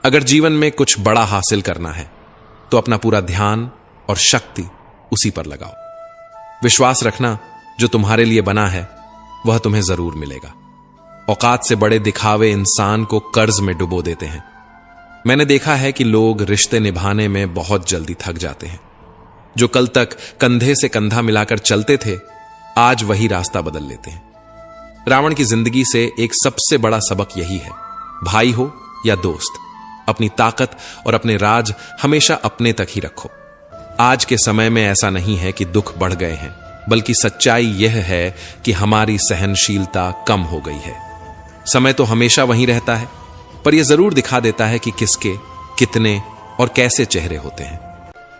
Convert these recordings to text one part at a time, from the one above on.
अगर जीवन में कुछ बड़ा हासिल करना है तो अपना पूरा ध्यान और शक्ति उसी पर लगाओ। विश्वास रखना जो तुम्हारे लिए बना है वह तुम्हें जरूर मिलेगा। औकात से बड़े दिखावे इंसान को कर्ज में डुबो देते हैं। मैंने देखा है कि लोग रिश्ते निभाने में बहुत जल्दी थक जाते हैं। जो कल तक कंधे से कंधा मिलाकर चलते थे आज वही रास्ता बदल लेते हैं। रावण की जिंदगी से एक सबसे बड़ा सबक यही है, भाई हो या दोस्त, अपनी ताकत और अपने राज हमेशा अपने तक ही रखो। आज के समय में ऐसा नहीं है कि दुख बढ़ गए हैं, बल्कि सच्चाई यह है कि हमारी सहनशीलता कम हो गई है। समय तो हमेशा वहीं रहता है, पर यह जरूर दिखा देता है कि किसके, कितने और कैसे चेहरे होते हैं।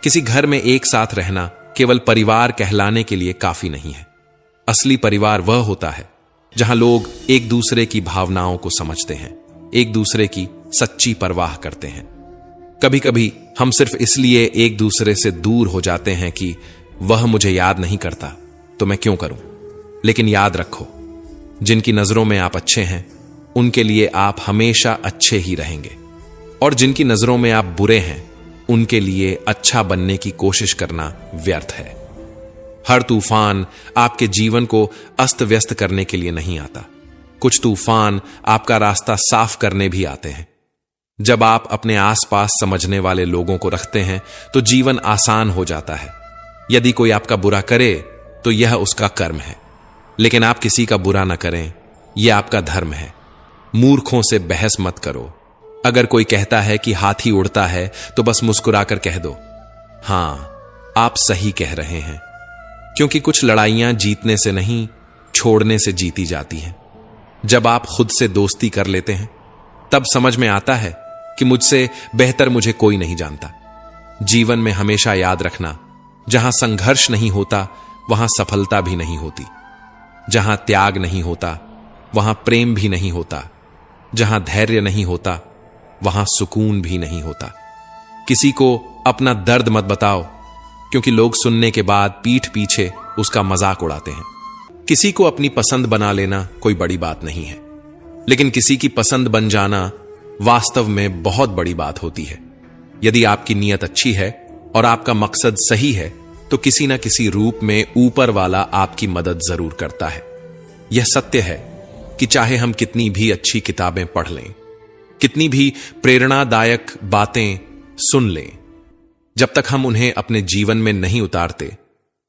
किसी घर में एक साथ रहना केवल परिवार कहलाने के लिए काफी नहीं है। असली परिवार वह होता है जहां लोग एक दूसरे की भावनाओं को समझते हैं, एक दूसरे की सच्ची परवाह करते हैं। कभी कभी हम सिर्फ इसलिए एक दूसरे से दूर हो जाते हैं कि वह मुझे याद नहीं करता तो मैं क्यों करूं। लेकिन याद रखो, जिनकी नजरों में आप अच्छे हैं उनके लिए आप हमेशा अच्छे ही रहेंगे, और जिनकी नजरों में आप बुरे हैं उनके लिए अच्छा बनने की कोशिश करना व्यर्थ है। हर तूफान आपके जीवन को अस्त व्यस्त करने के लिए नहीं आता। कुछ तूफान आपका रास्ता साफ करने भी आते हैं। जब आप अपने आसपास समझने वाले लोगों को रखते हैं तो जीवन आसान हो जाता है। यदि कोई आपका बुरा करे तो यह उसका कर्म है, लेकिन आप किसी का बुरा ना करें, यह आपका धर्म है। मूर्खों से बहस मत करो। अगर कोई कहता है कि हाथी उड़ता है तो बस मुस्कुराकर कह दो, हां आप सही कह रहे हैं, क्योंकि कुछ लड़ाइयां जीतने से नहीं छोड़ने से जीती जाती हैं। जब आप खुद से दोस्ती कर लेते हैं तब समझ में आता है कि मुझसे बेहतर मुझे कोई नहीं जानता। जीवन में हमेशा याद रखना, जहां संघर्ष नहीं होता वहां सफलता भी नहीं होती। जहां त्याग नहीं होता वहां प्रेम भी नहीं होता। जहां धैर्य नहीं होता वहां सुकून भी नहीं होता। किसी को अपना दर्द मत बताओ, क्योंकि लोग सुनने के बाद पीठ पीछे उसका मजाक उड़ाते हैं। किसी को अपनी पसंद बना लेना कोई बड़ी बात नहीं है, लेकिन किसी की पसंद बन जाना वास्तव में बहुत बड़ी बात होती है। यदि आपकी नीयत अच्छी है और आपका मकसद सही है तो किसी न किसी रूप में ऊपर वाला आपकी मदद जरूर करता है। यह सत्य है कि चाहे हम कितनी भी अच्छी किताबें पढ़ लें, कितनी भी प्रेरणादायक बातें सुन लें, जब तक हम उन्हें अपने जीवन में नहीं उतारते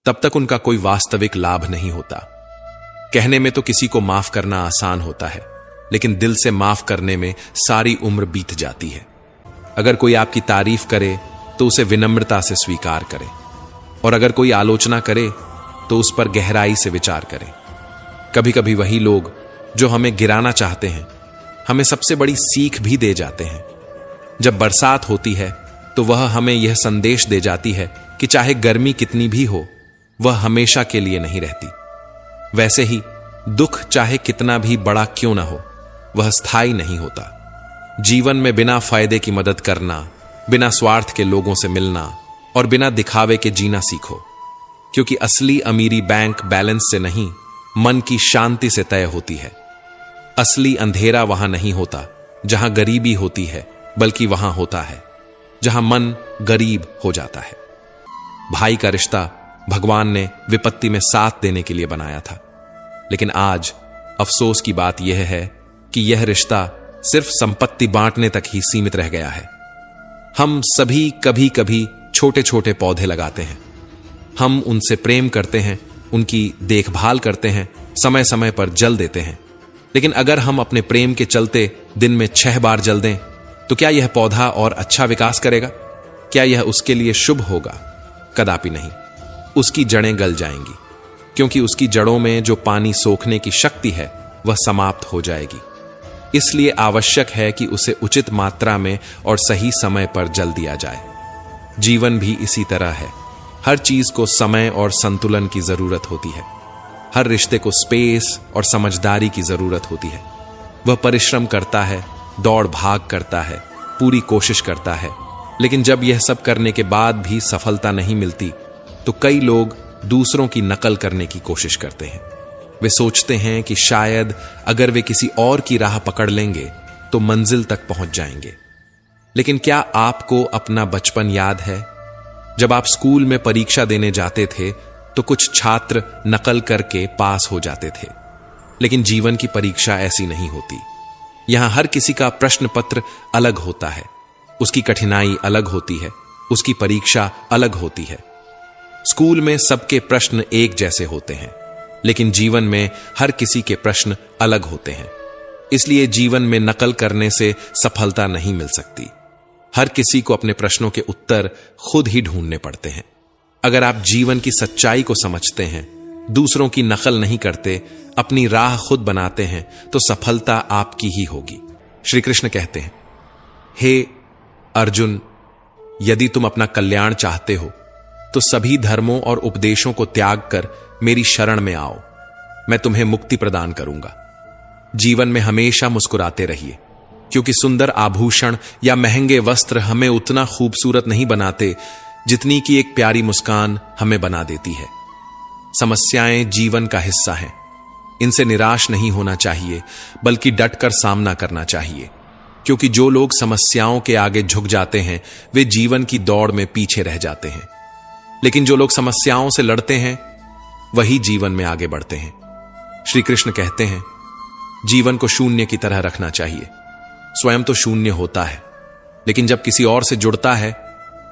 तब तक उनका कोई वास्तविक लाभ नहीं होता। कहने में तो किसी को माफ करना आसान होता है, लेकिन दिल से माफ करने में सारी उम्र बीत जाती है। अगर कोई आपकी तारीफ करे तो उसे विनम्रता से स्वीकार करें, और अगर कोई आलोचना करे तो उस पर गहराई से विचार करें। कभी कभी वही लोग जो हमें गिराना चाहते हैं हमें सबसे बड़ी सीख भी दे जाते हैं। जब बरसात होती है तो वह हमें यह संदेश दे जाती है कि चाहे गर्मी कितनी भी हो वह हमेशा के लिए नहीं रहती। वैसे ही दुख चाहे कितना भी बड़ा क्यों ना हो वह स्थायी नहीं होता। जीवन में बिना फायदे की मदद करना, बिना स्वार्थ के लोगों से मिलना और बिना दिखावे के जीना सीखो, क्योंकि असली अमीरी बैंक बैलेंस से नहीं मन की शांति से तय होती है। असली अंधेरा वहां नहीं होता जहां गरीबी होती है, बल्कि वहां होता है जहां मन गरीब हो जाता है। भाई का रिश्ता भगवान ने विपत्ति में साथ देने के लिए बनाया था, लेकिन आज अफसोस की बात यह है कि यह रिश्ता सिर्फ संपत्ति बांटने तक ही सीमित रह गया है। हम सभी कभी कभी छोटे छोटे पौधे लगाते हैं, हम उनसे प्रेम करते हैं, उनकी देखभाल करते हैं, समय समय पर जल देते हैं, लेकिन अगर हम अपने प्रेम के चलते दिन में 6 बार जल दें तो क्या यह पौधा और अच्छा विकास करेगा? क्या यह उसके लिए शुभ होगा? कदापि नहीं। उसकी जड़ें गल जाएंगी, क्योंकि उसकी जड़ों में जो पानी सोखने की शक्ति है वह समाप्त हो जाएगी। इसलिए आवश्यक है कि उसे उचित मात्रा में और सही समय पर जल दिया जाए। जीवन भी इसी तरह है। हर चीज को समय और संतुलन की जरूरत होती है। हर रिश्ते को स्पेस और समझदारी की जरूरत होती है। वह परिश्रम करता है, दौड़ भाग करता है, पूरी कोशिश करता है, लेकिन जब यह सब करने के बाद भी सफलता नहीं मिलती तो कई लोग दूसरों की नकल करने की कोशिश करते हैं। वे सोचते हैं कि शायद अगर वे किसी और की राह पकड़ लेंगे तो मंजिल तक पहुंच जाएंगे, लेकिन क्या आपको अपना बचपन याद है? जब आप स्कूल में परीक्षा देने जाते थे तो कुछ छात्र नकल करके पास हो जाते थे, लेकिन जीवन की परीक्षा ऐसी नहीं होती। यहां हर किसी का प्रश्न पत्र अलग होता है, उसकी कठिनाई अलग होती है, उसकी परीक्षा अलग होती है। स्कूल में सबके प्रश्न एक जैसे होते हैं, लेकिन जीवन में हर किसी के प्रश्न अलग होते हैं। इसलिए जीवन में नकल करने से सफलता नहीं मिल सकती। हर किसी को अपने प्रश्नों के उत्तर खुद ही ढूंढने पड़ते हैं। अगर आप जीवन की सच्चाई को समझते हैं, दूसरों की नकल नहीं करते, अपनी राह खुद बनाते हैं, तो सफलता आपकी ही होगी। श्री कृष्ण कहते हैं, हे अर्जुन, यदि तुम अपना कल्याण चाहते हो तो सभी धर्मों और उपदेशों को त्याग कर मेरी शरण में आओ, मैं तुम्हें मुक्ति प्रदान करूंगा। जीवन में हमेशा मुस्कुराते रहिए, क्योंकि सुंदर आभूषण या महंगे वस्त्र हमें उतना खूबसूरत नहीं बनाते जितनी कि एक प्यारी मुस्कान हमें बना देती है। समस्याएं जीवन का हिस्सा हैं, इनसे निराश नहीं होना चाहिए, बल्कि डटकर सामना करना चाहिए, क्योंकि जो लोग समस्याओं के आगे झुक जाते हैं वे जीवन की दौड़ में पीछे रह जाते हैं, लेकिन जो लोग समस्याओं से लड़ते हैं वही जीवन में आगे बढ़ते हैं। श्री कृष्ण कहते हैं, जीवन को शून्य की तरह रखना चाहिए। स्वयं तो शून्य होता है, लेकिन जब किसी और से जुड़ता है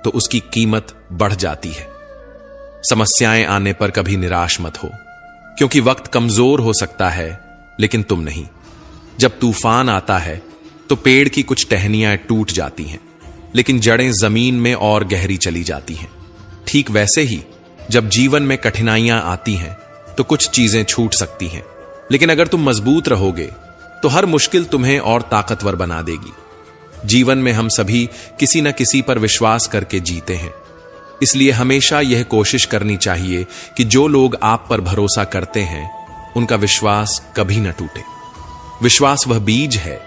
तो उसकी कीमत बढ़ जाती है। समस्याएं आने पर कभी निराश मत हो, क्योंकि वक्त कमजोर हो सकता है, लेकिन तुम नहीं। जब तूफान आता है तो पेड़ की कुछ टहनियां टूट जाती हैं, लेकिन जड़ें जमीन में और गहरी चली जाती हैं। ठीक वैसे ही जब जीवन में कठिनाइयां आती हैं तो कुछ चीजें छूट सकती हैं, लेकिन अगर तुम मजबूत रहोगे तो हर मुश्किल तुम्हें और ताकतवर बना देगी। जीवन में हम सभी किसी न किसी पर विश्वास करके जीते हैं, इसलिए हमेशा यह कोशिश करनी चाहिए कि जो लोग आप पर भरोसा करते हैं उनका विश्वास कभी न टूटे। विश्वास वह बीज है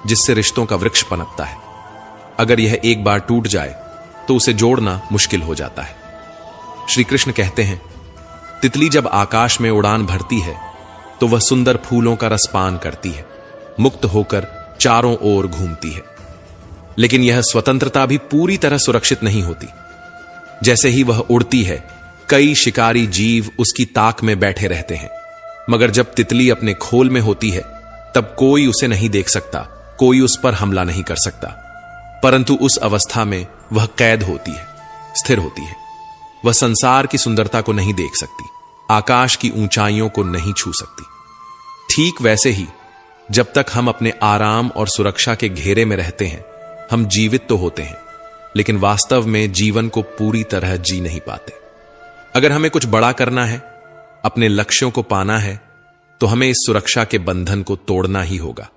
जिससे रिश्तों का वृक्ष पनपता है। अगर यह एक बार टूट जाए तो उसे जोड़ना मुश्किल हो जाता है। श्री कृष्ण कहते हैं, तितली जब आकाश में उड़ान भरती है तो वह सुंदर फूलों का रसपान करती है, मुक्त होकर चारों ओर घूमती है, लेकिन यह स्वतंत्रता भी पूरी तरह सुरक्षित नहीं होती। जैसे ही वह उड़ती है, कई शिकारी जीव उसकी ताक में बैठे रहते हैं, मगर जब तितली अपने खोल में होती है तब कोई उसे नहीं देख सकता, कोई उस पर हमला नहीं कर सकता। परंतु उस अवस्था में वह कैद होती है, स्थिर होती है। वह संसार की सुंदरता को नहीं देख सकती, आकाश की ऊंचाइयों को नहीं छू सकती। ठीक वैसे ही जब तक हम अपने आराम और सुरक्षा के घेरे में रहते हैं, हम जीवित तो होते हैं, लेकिन वास्तव में जीवन को पूरी तरह जी नहीं पाते। अगर हमें कुछ बड़ा करना है, अपने लक्ष्यों को पाना है, तो हमें इस सुरक्षा के बंधन को तोड़ना ही होगा।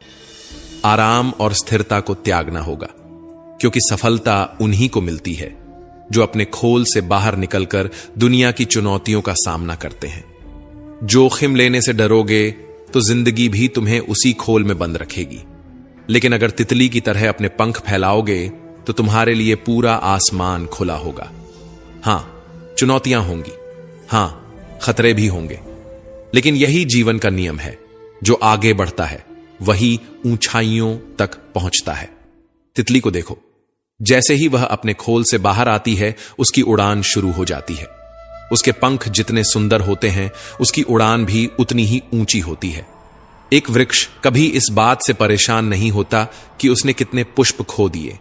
आराम और स्थिरता को त्यागना होगा, क्योंकि सफलता उन्हीं को मिलती है जो अपने खोल से बाहर निकलकर दुनिया की चुनौतियों का सामना करते हैं। जोखिम लेने से डरोगे तो जिंदगी भी तुम्हें उसी खोल में बंद रखेगी, लेकिन अगर तितली की तरह अपने पंख फैलाओगे तो तुम्हारे लिए पूरा आसमान खुला होगा। हां, चुनौतियां होंगी, हां, खतरे भी होंगे, लेकिन यही जीवन का नियम है। जो आगे बढ़ता है वही ऊंचाइयों तक पहुंचता है। तितली को देखो, जैसे ही वह अपने खोल से बाहर आती है उसकी उड़ान शुरू हो जाती है। उसके पंख जितने सुंदर होते हैं उसकी उड़ान भी उतनी ही ऊंची होती है। एक वृक्ष कभी इस बात से परेशान नहीं होता कि उसने कितने पुष्प खो दिए,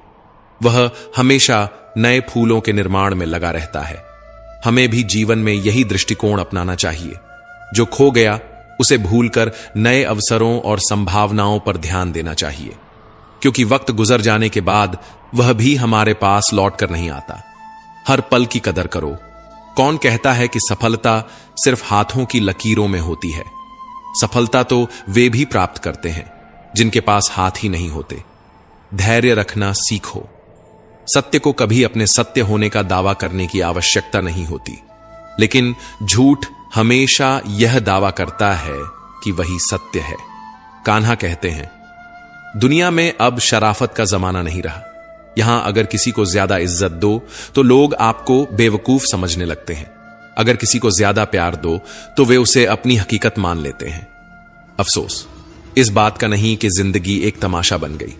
वह हमेशा नए फूलों के निर्माण में लगा रहता है। हमें भी जीवन में यही दृष्टिकोण अपनाना चाहिए। जो खो गया उसे भूलकर नए अवसरों और संभावनाओं पर ध्यान देना चाहिए, क्योंकि वक्त गुजर जाने के बाद वह भी हमारे पास लौट कर नहीं आता। हर पल की कदर करो। कौन कहता है कि सफलता सिर्फ हाथों की लकीरों में होती है? सफलता तो वे भी प्राप्त करते हैं जिनके पास हाथ ही नहीं होते। धैर्य रखना सीखो। सत्य को कभी अपने सत्य होने का दावा करने की आवश्यकता नहीं होती, लेकिन झूठ हमेशा यह दावा करता है कि वही सत्य है। कान्हा कहते हैं, दुनिया में अब शराफत का जमाना नहीं रहा। यहां अगर किसी को ज्यादा इज्जत दो तो लोग आपको बेवकूफ समझने लगते हैं। अगर किसी को ज्यादा प्यार दो तो वे उसे अपनी हकीकत मान लेते हैं। अफसोस इस बात का नहीं कि जिंदगी एक तमाशा बन गई।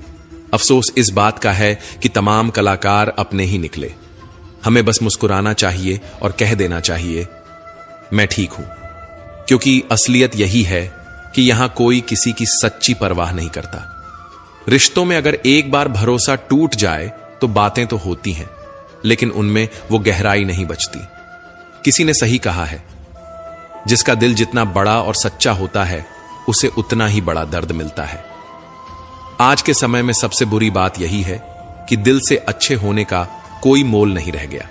अफसोस इस बात का है कि तमाम कलाकार अपने ही निकले। हमें बस मुस्कुराना चाहिए और कह देना चाहिए, मैं ठीक हूं, क्योंकि असलियत यही है कि यहां कोई किसी की सच्ची परवाह नहीं करता। रिश्तों में अगर एक बार भरोसा टूट जाए तो बातें तो होती हैं, लेकिन उनमें वो गहराई नहीं बचती। किसी ने सही कहा है, जिसका दिल जितना बड़ा और सच्चा होता है उसे उतना ही बड़ा दर्द मिलता है। आज के समय में सबसे बुरी बात यही है कि दिल से अच्छे होने का कोई मोल नहीं रह गया।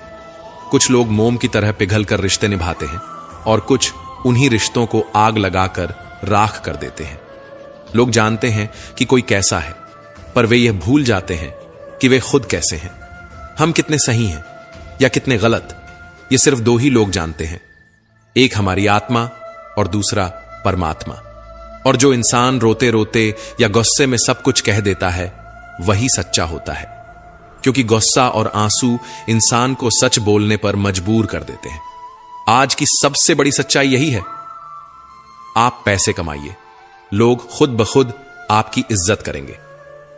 कुछ लोग मोम की तरह पिघलकर रिश्ते निभाते हैं और कुछ उन्हीं रिश्तों को आग लगाकर राख कर देते हैं। लोग जानते हैं कि कोई कैसा है, पर वे यह भूल जाते हैं कि वे खुद कैसे हैं। हम कितने सही हैं या कितने गलत, ये सिर्फ दो ही लोग जानते हैं, एक हमारी आत्मा और दूसरा परमात्मा। और जो इंसान रोते रोते या गुस्से में सब कुछ कह देता है वही सच्चा होता है, क्योंकि गुस्सा और आंसू इंसान को सच बोलने पर मजबूर कर देते हैं। आज की सबसे बड़ी सच्चाई यही है, आप पैसे कमाइए, लोग खुद ब खुद आपकी इज्जत करेंगे,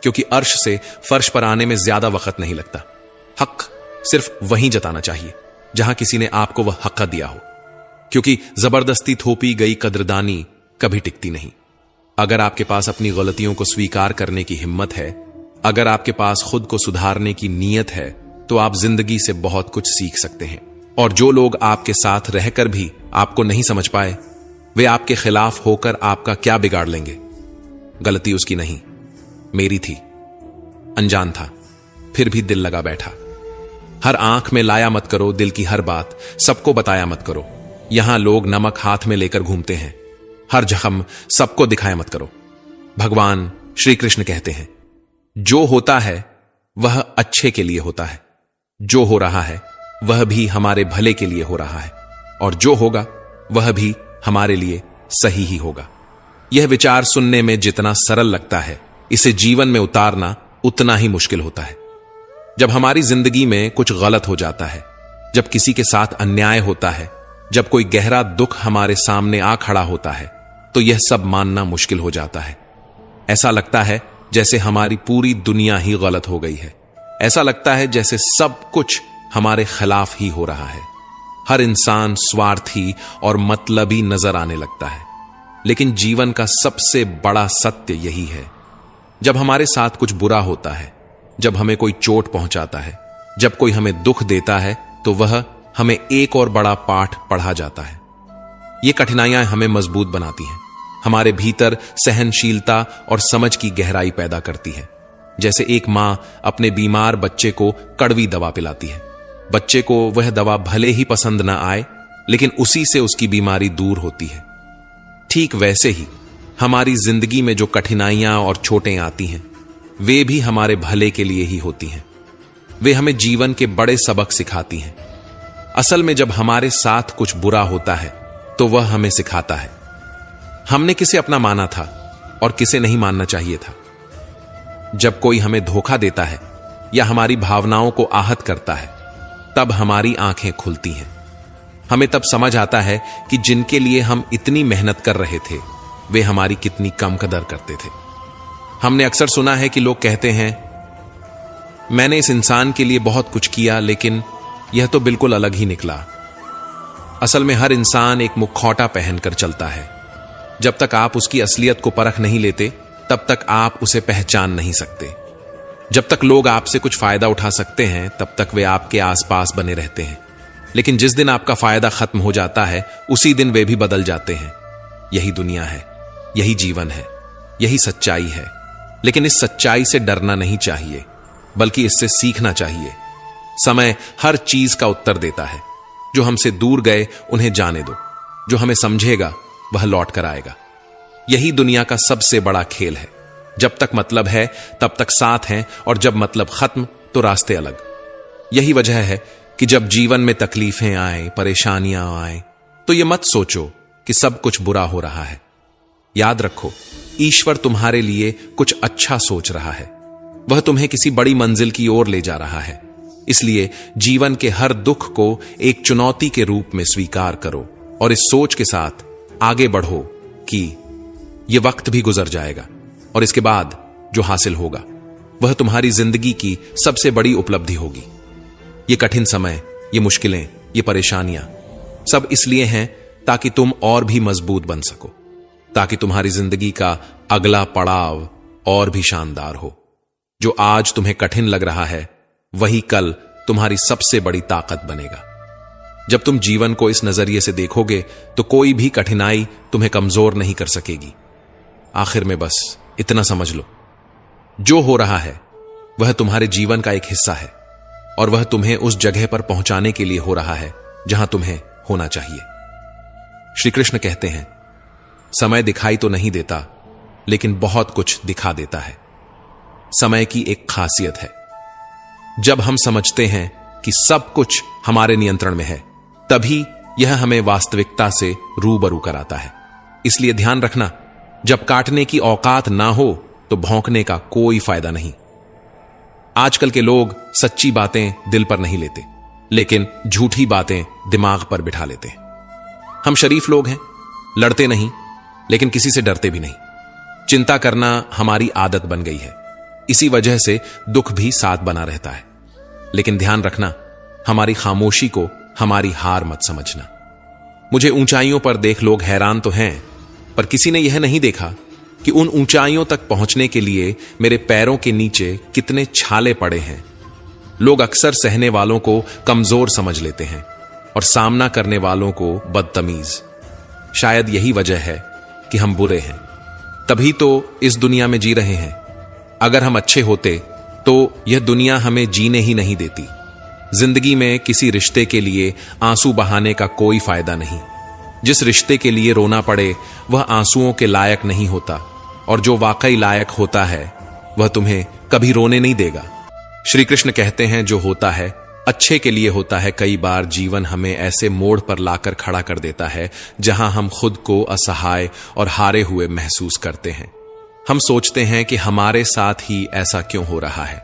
क्योंकि अर्श से फर्श पर आने में ज्यादा वक्त नहीं लगता। हक सिर्फ वहीं जताना चाहिए जहां किसी ने आपको वह हक दिया हो, क्योंकि जबरदस्ती थोपी गई कद्रदानी कभी टिकती नहीं। अगर आपके पास अपनी गलतियों को स्वीकार करने की हिम्मत है, अगर आपके पास खुद को सुधारने की नीयत है, तो आप जिंदगी से बहुत कुछ सीख सकते हैं। और जो लोग आपके साथ रहकर भी आपको नहीं समझ पाए, वे आपके खिलाफ होकर आपका क्या बिगाड़ लेंगे। गलती उसकी नहीं, मेरी थी। अनजान था, फिर भी दिल लगा बैठा। हर आंख में लाया मत करो दिल की हर बात, सबको बताया मत करो। यहां लोग नमक हाथ में लेकर घूमते हैं, हर जख्म सबको दिखाया मत करो। भगवान श्री कृष्ण कहते हैं, जो होता है वह अच्छे के लिए होता है, जो हो रहा है वह भी हमारे भले के लिए हो रहा है, और जो होगा वह भी हमारे लिए सही ही होगा। यह विचार सुनने में जितना सरल लगता है, इसे जीवन में उतारना उतना ही मुश्किल होता है। जब हमारी जिंदगी में कुछ गलत हो जाता है, जब किसी के साथ अन्याय होता है, जब कोई गहरा दुख हमारे सामने आ खड़ा होता है, तो यह सब मानना मुश्किल हो जाता है। ऐसा लगता है जैसे हमारी पूरी दुनिया ही गलत हो गई है। ऐसा लगता है जैसे सब कुछ हमारे खिलाफ ही हो रहा है। हर इंसान स्वार्थी और मतलबी नजर आने लगता है। लेकिन जीवन का सबसे बड़ा सत्य यही है, जब हमारे साथ कुछ बुरा होता है, जब हमें कोई चोट पहुंचाता है, जब कोई हमें दुख देता है, तो वह हमें एक और बड़ा पाठ पढ़ा जाता है। ये कठिनाइयां हमें मजबूत बनाती हैं, हमारे भीतर सहनशीलता और समझ की गहराई पैदा करती है। जैसे एक मां अपने बीमार बच्चे को कड़वी दवा पिलाती है। बच्चे को वह दवा भले ही पसंद ना आए, लेकिन उसी से उसकी बीमारी दूर होती है। ठीक वैसे ही हमारी जिंदगी में जो कठिनाइयां और चोटें आती हैं, वे भी हमारे भले के लिए ही होती हैं। वे हमें जीवन के बड़े सबक सिखाती हैं। असल में जब हमारे साथ कुछ बुरा होता है, तो वह हमें सिखाता है हमने किसे अपना माना था और किसे नहीं मानना चाहिए था। जब कोई हमें धोखा देता है या हमारी भावनाओं को आहत करता है, तब हमारी आंखें खुलती हैं। हमें तब समझ आता है कि जिनके लिए हम इतनी मेहनत कर रहे थे, वे हमारी कितनी कम कदर करते थे। हमने अक्सर सुना है कि लोग कहते हैं, मैंने इस इंसान के लिए बहुत कुछ किया, लेकिन यह तो बिल्कुल अलग ही निकला। असल में हर इंसान एक मुखौटा पहनकर चलता है। जब तक आप उसकी असलियत को परख नहीं लेते, तब तक आप उसे पहचान नहीं सकते। जब तक लोग आपसे कुछ फायदा उठा सकते हैं, तब तक वे आपके आसपास बने रहते हैं। लेकिन जिस दिन आपका फायदा खत्म हो जाता है, उसी दिन वे भी बदल जाते हैं। यही दुनिया है, यही जीवन है, यही सच्चाई है। लेकिन इस सच्चाई से डरना नहीं चाहिए, बल्कि इससे सीखना चाहिए। समय हर चीज का उत्तर देता है। जो हमसे दूर गए उन्हें जाने दो, जो हमें समझेगा वह लौट कर आएगा। यही दुनिया का सबसे बड़ा खेल है। जब तक मतलब है तब तक साथ हैं, और जब मतलब खत्म तो रास्ते अलग। यही वजह है कि जब जीवन में तकलीफें आए, परेशानियां आए, तो यह मत सोचो कि सब कुछ बुरा हो रहा है। याद रखो, ईश्वर तुम्हारे लिए कुछ अच्छा सोच रहा है। वह तुम्हें किसी बड़ी मंजिल की ओर ले जा रहा है। इसलिए जीवन के हर दुख को एक चुनौती के रूप में स्वीकार करो, और इस सोच के साथ आगे बढ़ो कि यह वक्त भी गुजर जाएगा, और इसके बाद जो हासिल होगा वह तुम्हारी जिंदगी की सबसे बड़ी उपलब्धि होगी। ये कठिन समय, ये मुश्किलें, ये परेशानियां सब इसलिए हैं ताकि तुम और भी मजबूत बन सको, ताकि तुम्हारी जिंदगी का अगला पड़ाव और भी शानदार हो। जो आज तुम्हें कठिन लग रहा है वही कल तुम्हारी सबसे बड़ी ताकत बनेगा। जब तुम जीवन को इस नजरिए से देखोगे तो कोई भी कठिनाई तुम्हें कमजोर नहीं कर सकेगी। आखिर में बस इतना समझ लो, जो हो रहा है वह तुम्हारे जीवन का एक हिस्सा है और वह तुम्हें उस जगह पर पहुंचाने के लिए हो रहा है जहां तुम्हें होना चाहिए। श्री कृष्ण कहते हैं, समय दिखाई तो नहीं देता लेकिन बहुत कुछ दिखा देता है। समय की एक खासियत है, जब हम समझते हैं कि सब कुछ हमारे नियंत्रण में है, तभी यह हमें वास्तविकता से रूबरू कराता है। इसलिए ध्यान रखना, जब काटने की औकात ना हो तो भौंकने का कोई फायदा नहीं। आजकल के लोग सच्ची बातें दिल पर नहीं लेते, लेकिन झूठी बातें दिमाग पर बिठा लेते हैं। हम शरीफ लोग हैं, लड़ते नहीं लेकिन किसी से डरते भी नहीं। चिंता करना हमारी आदत बन गई है, इसी वजह से दुख भी साथ बना रहता है। लेकिन ध्यान रखना, हमारी खामोशी को हमारी हार मत समझना। मुझे ऊंचाइयों पर देख लोग हैरान तो हैं, पर किसी ने यह नहीं देखा कि उन ऊंचाइयों तक पहुंचने के लिए मेरे पैरों के नीचे कितने छाले पड़े हैं। लोग अक्सर सहने वालों को कमजोर समझ लेते हैं और सामना करने वालों को बदतमीज। शायद यही वजह है कि हम बुरे हैं, तभी तो इस दुनिया में जी रहे हैं। अगर हम अच्छे होते तो यह दुनिया हमें जीने ही नहीं देती। जिंदगी में किसी रिश्ते के लिए आंसू बहाने का कोई फायदा नहीं। जिस रिश्ते के लिए रोना पड़े वह आंसुओं के लायक नहीं होता, और जो वाकई लायक होता है वह तुम्हें कभी रोने नहीं देगा। श्री कृष्ण कहते हैं, जो होता है अच्छे के लिए होता है। कई बार जीवन हमें ऐसे मोड़ पर लाकर खड़ा कर देता है जहां हम खुद को असहाय और हारे हुए महसूस करते हैं। हम सोचते हैं कि हमारे साथ ही ऐसा क्यों हो रहा है,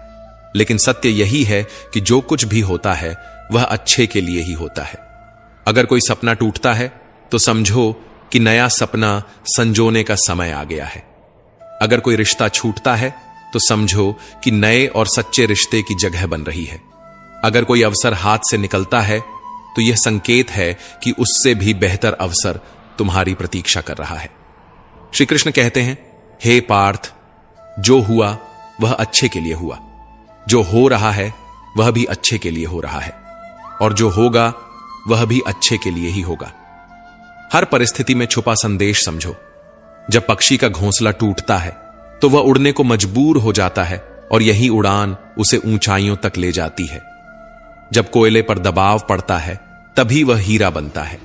लेकिन सत्य यही है कि जो कुछ भी होता है वह अच्छे के लिए ही होता है। अगर कोई सपना टूटता है तो समझो कि नया सपना संजोने का समय आ गया है। अगर कोई रिश्ता छूटता है तो समझो कि नए और सच्चे रिश्ते की जगह बन रही है। अगर कोई अवसर हाथ से निकलता है तो यह संकेत है कि उससे भी बेहतर अवसर तुम्हारी प्रतीक्षा कर रहा है। श्री कृष्ण कहते हैं, हे पार्थ, जो हुआ वह अच्छे के लिए हुआ, जो हो रहा है वह भी अच्छे के लिए हो रहा है, और जो होगा वह भी अच्छे के लिए ही होगा। हर परिस्थिति में छुपा संदेश समझो। जब पक्षी का घोंसला टूटता है तो वह उड़ने को मजबूर हो जाता है, और यही उड़ान उसे ऊंचाइयों तक ले जाती है। जब कोयले पर दबाव पड़ता है तभी वह हीरा बनता है।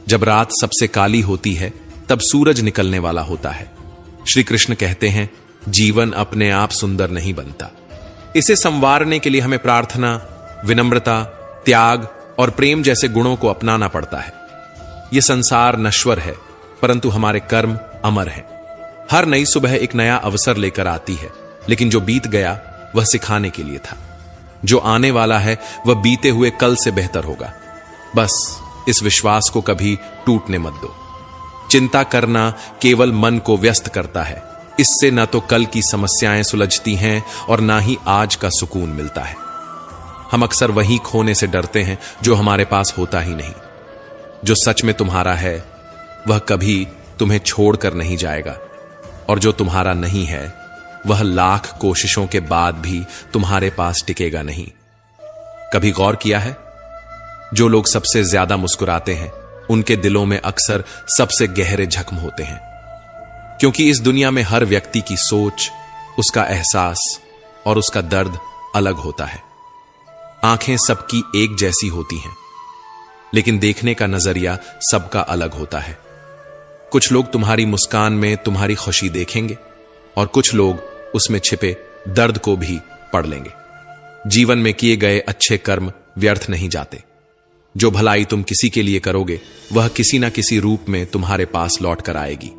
जब रात सबसे काली होती है तब सूरज निकलने वाला होता है। श्री कृष्ण कहते हैं, जीवन अपने आप सुंदर नहीं बनता, इसे संवारने के लिए हमें प्रार्थना, विनम्रता, त्याग और प्रेम जैसे गुणों को अपनाना पड़ता है। यह संसार नश्वर है, परंतु हमारे कर्म अमर हैं। हर नई सुबह एक नया अवसर लेकर आती है, लेकिन जो बीत गया वह सिखाने के लिए था। जो आने वाला है वह बीते हुए कल से बेहतर होगा। बस इस विश्वास को कभी टूटने मत दो। चिंता करना केवल मन को व्यस्त करता है। इससे न तो कल की समस्याएं सुलझती हैं और ना ही आज का सुकून मिलता है। हम अक्सर वही खोने से डरते हैं जो हमारे पास होता ही नहीं। जो सच में तुम्हारा है वह कभी तुम्हें छोड़कर नहीं जाएगा, और जो तुम्हारा नहीं है वह लाख कोशिशों के बाद भी तुम्हारे पास टिकेगा नहीं। कभी गौर किया है, जो लोग सबसे ज्यादा मुस्कुराते हैं उनके दिलों में अक्सर सबसे गहरे जख्म होते हैं, क्योंकि इस दुनिया में हर व्यक्ति की सोच, उसका एहसास और उसका दर्द अलग होता है। आंखें सबकी एक जैसी होती हैं, लेकिन देखने का नजरिया सबका अलग होता है। कुछ लोग तुम्हारी मुस्कान में तुम्हारी खुशी देखेंगे और कुछ लोग उसमें छिपे दर्द को भी पढ़ लेंगे। जीवन में किए गए अच्छे कर्म व्यर्थ नहीं जाते। जो भलाई तुम किसी के लिए करोगे वह किसी ना किसी रूप में तुम्हारे पास लौट कर आएगी।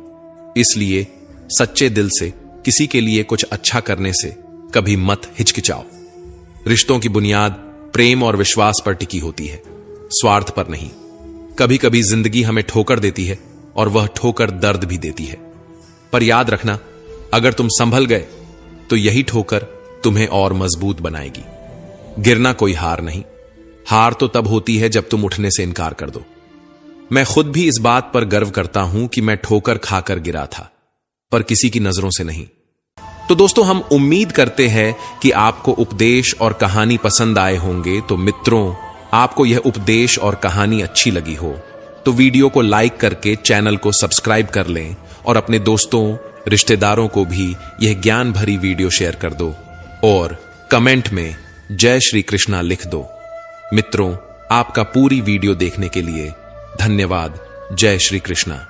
इसलिए सच्चे दिल से किसी के लिए कुछ अच्छा करने से कभी मत हिचकिचाओ। रिश्तों की बुनियाद प्रेम और विश्वास पर टिकी होती है, स्वार्थ पर नहीं। कभी कभी जिंदगी हमें ठोकर देती है और वह ठोकर दर्द भी देती है, पर याद रखना, अगर तुम संभल गए तो यही ठोकर तुम्हें और मजबूत बनाएगी। गिरना कोई हार नहीं, हार तो तब होती है जब तुम उठने से इनकार कर दो। मैं खुद भी इस बात पर गर्व करता हूं कि मैं ठोकर खाकर गिरा था, पर किसी की नजरों से नहीं। तो दोस्तों, हम उम्मीद करते हैं कि आपको उपदेश और कहानी पसंद आए होंगे। तो मित्रों, आपको यह उपदेश और कहानी अच्छी लगी हो तो वीडियो को लाइक करके चैनल को सब्सक्राइब कर लें और अपने दोस्तों, रिश्तेदारों को भी यह ज्ञान भरी वीडियो शेयर कर दो और कमेंट में जय श्री कृष्णा लिख दो। मित्रों, आपका पूरी वीडियो देखने के लिए धन्यवाद। जय श्री कृष्णा।